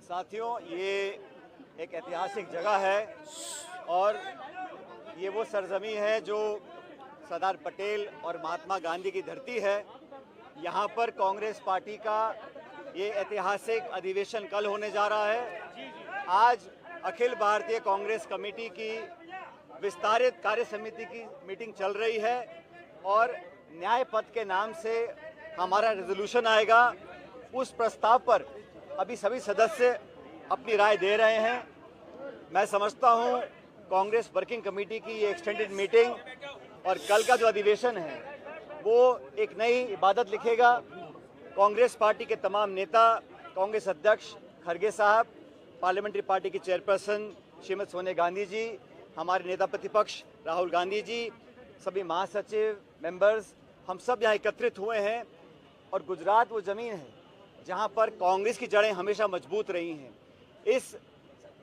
साथियों, ये एक ऐतिहासिक जगह है और ये वो सरजमी है जो सरदार पटेल और महात्मा गांधी की धरती है। यहाँ पर कांग्रेस पार्टी का ये ऐतिहासिक अधिवेशन कल होने जा रहा है। आज अखिल भारतीय कांग्रेस कमेटी की विस्तारित कार्य समिति की मीटिंग चल रही है और न्याय पथ के नाम से हमारा रेजोल्यूशन आएगा। उस प्रस्ताव पर अभी सभी सदस्य अपनी राय दे रहे हैं। मैं समझता हूं कांग्रेस वर्किंग कमेटी की ये एक्सटेंडेड मीटिंग और कल का जो अधिवेशन है वो एक नई इबादत लिखेगा। कांग्रेस पार्टी के तमाम नेता, कांग्रेस अध्यक्ष खड़गे साहब, पार्लियामेंट्री पार्टी की चेयरपर्सन श्रीमती सोनिया गांधी जी, हमारे नेता प्रतिपक्ष राहुल गांधी जी, सभी महासचिव, मेंबर्स, हम सब यहाँ एकत्रित हुए हैं। और गुजरात वो ज़मीन है जहाँ पर कांग्रेस की जड़ें हमेशा मजबूत रही हैं। इस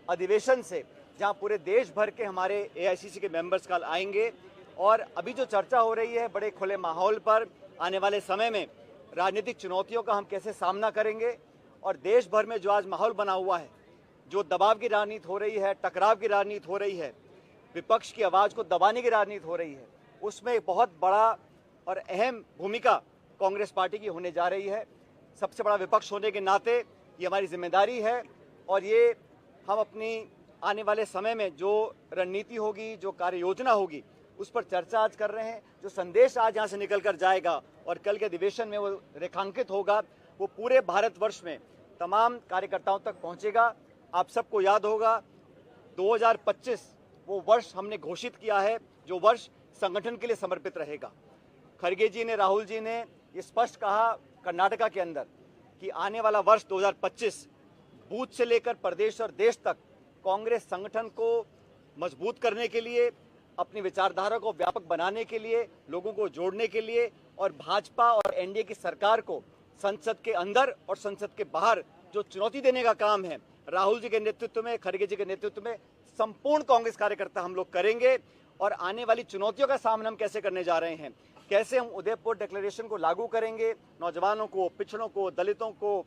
अधिवेशन से जहाँ पूरे देश भर के हमारे एआईसीसी के मेंबर्स कल आएंगे और अभी जो चर्चा हो रही है बड़े खुले माहौल पर आने वाले समय में राजनीतिक चुनौतियों का हम कैसे सामना करेंगे और देश भर में जो आज माहौल बना हुआ है, जो दबाव की राजनीति हो रही है, टकराव की राजनीति हो रही है, विपक्ष की आवाज़ को दबाने की राजनीति हो रही है, उसमें बहुत बड़ा और अहम भूमिका कांग्रेस पार्टी की होने जा रही है। सबसे बड़ा विपक्ष होने के नाते ये हमारी जिम्मेदारी है और ये हम अपनी आने वाले समय में जो रणनीति होगी, जो कार्य योजना होगी, उस पर चर्चा आज कर रहे हैं। जो संदेश आज यहाँ से निकल कर जाएगा और कल के अधिवेशन में वो रेखांकित होगा, वो पूरे भारतवर्ष में तमाम कार्यकर्ताओं तक पहुँचेगा। आप सबको याद होगा 2025 वो वर्ष हमने घोषित किया है जो वर्ष संगठन के लिए समर्पित रहेगा। खड़गे जी ने, राहुल जी ने ये स्पष्ट कहा कर्नाटका के अंदर कि आने वाला वर्ष 2025 बूथ से लेकर प्रदेश और देश तक कांग्रेस संगठन को मजबूत करने के लिए, अपनी विचारधारा को व्यापक बनाने के लिए, लोगों को जोड़ने के लिए और भाजपा और एनडीए की सरकार को संसद के अंदर और संसद के बाहर जो चुनौती देने का काम है, राहुल जी के नेतृत्व में, खड़गे जी के नेतृत्व में संपूर्ण कांग्रेस कार्यकर्ता हम लोग करेंगे। और आने वाली चुनौतियों का सामना हम कैसे करने जा रहे हैं, कैसे हम उदयपुर डिक्लेरेशन को लागू करेंगे, नौजवानों को, पिछड़ों को, दलितों को,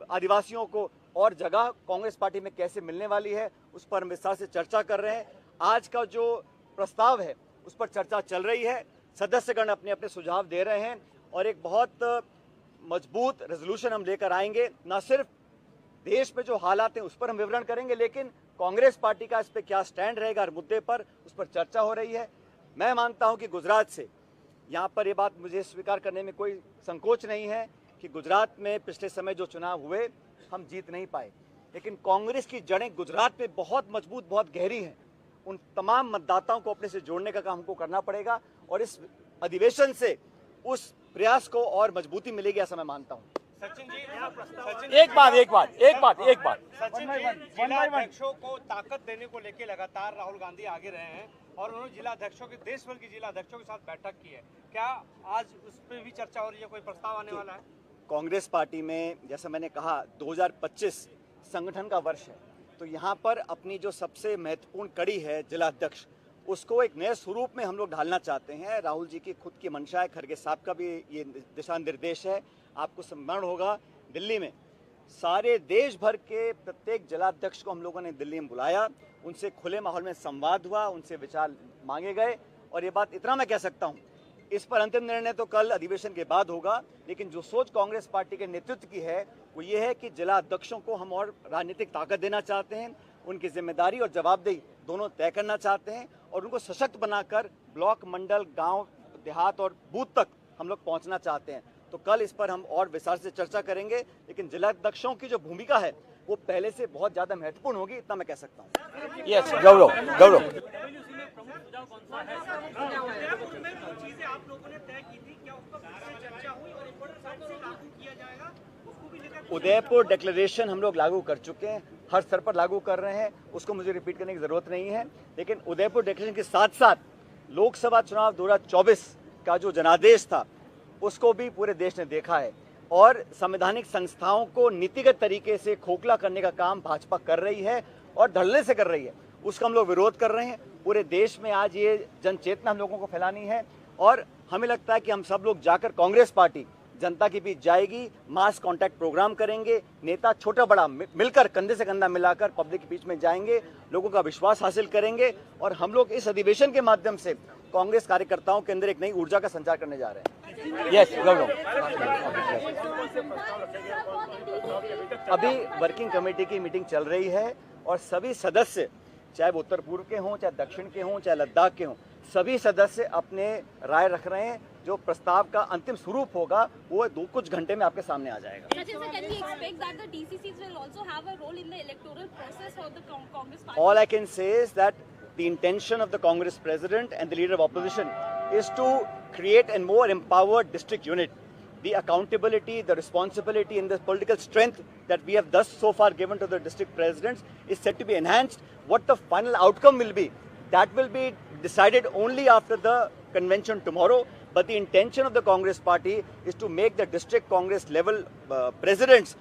आदिवासियों को और जगह कांग्रेस पार्टी में कैसे मिलने वाली है, उस पर हम विस्तार से चर्चा कर रहे हैं। आज का जो प्रस्ताव है उस पर चर्चा चल रही है, सदस्यगण अपने अपने सुझाव दे रहे हैं और एक बहुत मजबूत रेजोल्यूशन हम लेकर आएंगे। न सिर्फ देश में जो हालात हैं उस पर हम विवरण करेंगे, लेकिन कांग्रेस पार्टी का इस पर क्या स्टैंड रहेगा हर मुद्दे पर, उस पर चर्चा हो रही है। मैं मानता हूं कि गुजरात से यहाँ पर ये बात मुझे स्वीकार करने में कोई संकोच नहीं है कि गुजरात में पिछले समय जो चुनाव हुए हम जीत नहीं पाए, लेकिन कांग्रेस की जड़ें गुजरात में बहुत मजबूत, बहुत गहरी हैं। उन तमाम मतदाताओं को अपने से जोड़ने का काम हमको करना पड़ेगा और इस अधिवेशन से उस प्रयास को और मजबूती मिलेगी, ऐसा मैं मानता हूँ। सचिन जी, एक बात सचिन जी, जिला अध्यक्षों को ताकत देने को लेकर लगातार राहुल गांधी आगे रहे हैं और उन्होंने जिला अध्यक्षों के, देश भर के जिला अध्यक्षों के साथ बैठक की है। क्या आज उस पर भी चर्चा हो रही है, कोई प्रस्ताव आने वाला है? कांग्रेस पार्टी में जैसा मैंने कहा 2025 संगठन का वर्ष है, तो यहाँ पर अपनी जो सबसे महत्वपूर्ण कड़ी है जिला अध्यक्ष, उसको एक नए स्वरूप में हम लोग ढालना चाहते हैं। राहुल जी की खुद की मंशा है, खड़गे साहब का भी ये दिशा निर्देश है। आपको स्मरण होगा दिल्ली में सारे देश भर के प्रत्येक जिलाध्यक्ष को हम लोगों ने दिल्ली में बुलाया, उनसे खुले माहौल में संवाद हुआ, उनसे विचार मांगे गए और ये बात इतना मैं कह सकता हूँ, इस पर अंतिम निर्णय तो कल अधिवेशन के बाद होगा, लेकिन जो सोच कांग्रेस पार्टी के नेतृत्व की है वो ये है कि जिला अध्यक्षों को हम और राजनीतिक ताकत देना चाहते हैं, उनकी जिम्मेदारी और जवाबदेही दोनों तय करना चाहते हैं और उनको सशक्त बनाकर ब्लॉक, मंडल, गांव, देहात और बूथ तक हम लोग पहुंचना चाहते हैं। तो कल इस पर हम और विस्तार से चर्चा करेंगे, लेकिन जिला अध्यक्षों की जो भूमिका है वो पहले से बहुत ज्यादा महत्वपूर्ण होगी, इतना मैं कह सकता हूँ। यस, गौरव उदयपुर डिक्लेरेशन हम लोग लागू कर चुके हैं, हर स्तर पर लागू कर रहे हैं, उसको मुझे रिपीट करने की जरूरत नहीं है। लेकिन उदयपुर डिक्लेरेशन के साथ साथ लोकसभा चुनाव 2024 का जो जनादेश था उसको भी पूरे देश ने देखा है और संवैधानिक संस्थाओं को नीतिगत तरीके से खोखला करने का काम भाजपा कर रही है और धड़ल्ले से कर रही है, उसका हम लोग विरोध कर रहे हैं। पूरे देश में आज ये जन चेतना हम लोगों को फैलानी है और हमें लगता है कि हम सब लोग जाकर कांग्रेस पार्टी जनता के बीच जाएगी, मास कांटेक्ट प्रोग्राम करेंगे, नेता छोटा बड़ा मिलकर कंधे से कंधा मिलाकर पब्लिक के बीच में जाएंगे, लोगों का विश्वास हासिल करेंगे और हम लोग इस अधिवेशन के माध्यम से कांग्रेस कार्यकर्ताओं के अंदर एक नई ऊर्जा का संचार करने जा रहे हैं। यस, अभी वर्किंग कमेटी की मीटिंग चल रही है और सभी सदस्य, चाहे वो उत्तर पूर्व के हों, चाहे दक्षिण के हों, चाहे लद्दाख के हों, सभी सदस्य अपने राय रख रहे हैं। जो प्रस्ताव का अंतिम स्वरूप होगा वो कुछ घंटे में आपके सामने आ जाएगा। All I can say is that the intention of the Congress president and the leader of opposition is to create a more empowered district unit. The accountability, the responsibility and the political strength that we have thus so far given to the district presidents is set to be enhanced. What the final outcome will be, that will be decided only after the convention tomorrow. But the intention of the Congress party is to make the district Congress level presidents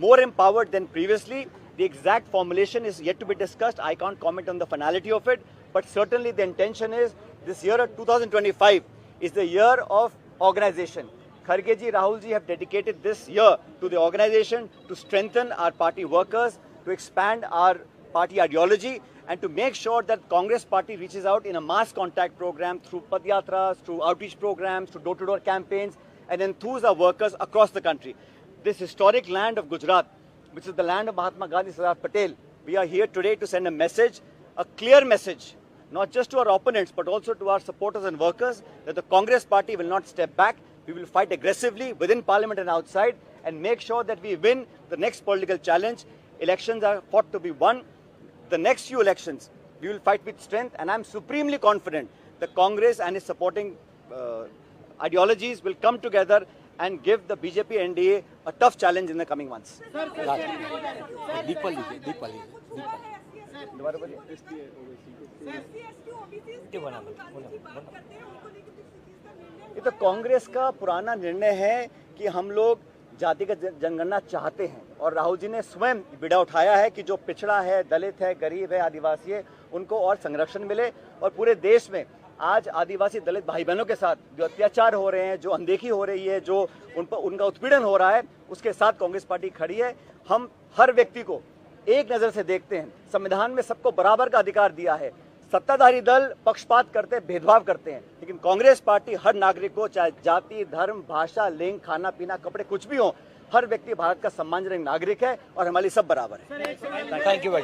more empowered than previously. The exact formulation is yet to be discussed. I can't comment on the finality of it, but certainly the intention is this year of 2025 is the year of organization. Kharge ji, Rahul ji have dedicated this year to the organization, to strengthen our party workers, to expand our party ideology, and to make sure that Congress party reaches out in a mass contact program through padyatras, through outreach programs, through door-to-door campaigns, and enthuse our workers across the country. This historic land of Gujarat, which is the land of Mahatma Gandhi, Sardar Patel, we are here today to send a message, a clear message, not just to our opponents, but also to our supporters and workers, that the Congress party will not step back. We will fight aggressively within parliament and outside and make sure that we win the next political challenge. Elections are fought to be won. The next few elections, we will fight with strength, and I'm supremely confident that Congress and its supporting ideologies will come together and give the BJP NDA a tough challenge in the coming months. ये तो कांग्रेस का पुराना निर्णय है कि हम लोग जातिगत जनगणना चाहते हैं और राहुल जी ने स्वयं बीड़ा उठाया है कि जो पिछड़ा है, दलित है, गरीब है, आदिवासी है, उनको और संरक्षण मिले। और पूरे देश में आज आदिवासी दलित भाई बहनों के साथ जो अत्याचार हो रहे हैं, जो अनदेखी हो रही है, जो उनका उत्पीड़न हो रहा है, उसके साथ कांग्रेस पार्टी खड़ी है। हम हर व्यक्ति को एक नज़र से देखते हैं। संविधान में सबको बराबर का अधिकार दिया है। सत्ताधारी दल पक्षपात करते हैं, भेदभाव करते हैं, लेकिन कांग्रेस पार्टी हर नागरिक को, चाहे जाति, धर्म, भाषा, लिंग, खाना पीना, कपड़े कुछ भी हो, हर व्यक्ति भारत का सम्मानजनक नागरिक है और हमारे सब बराबर है। थैंक यू भाई।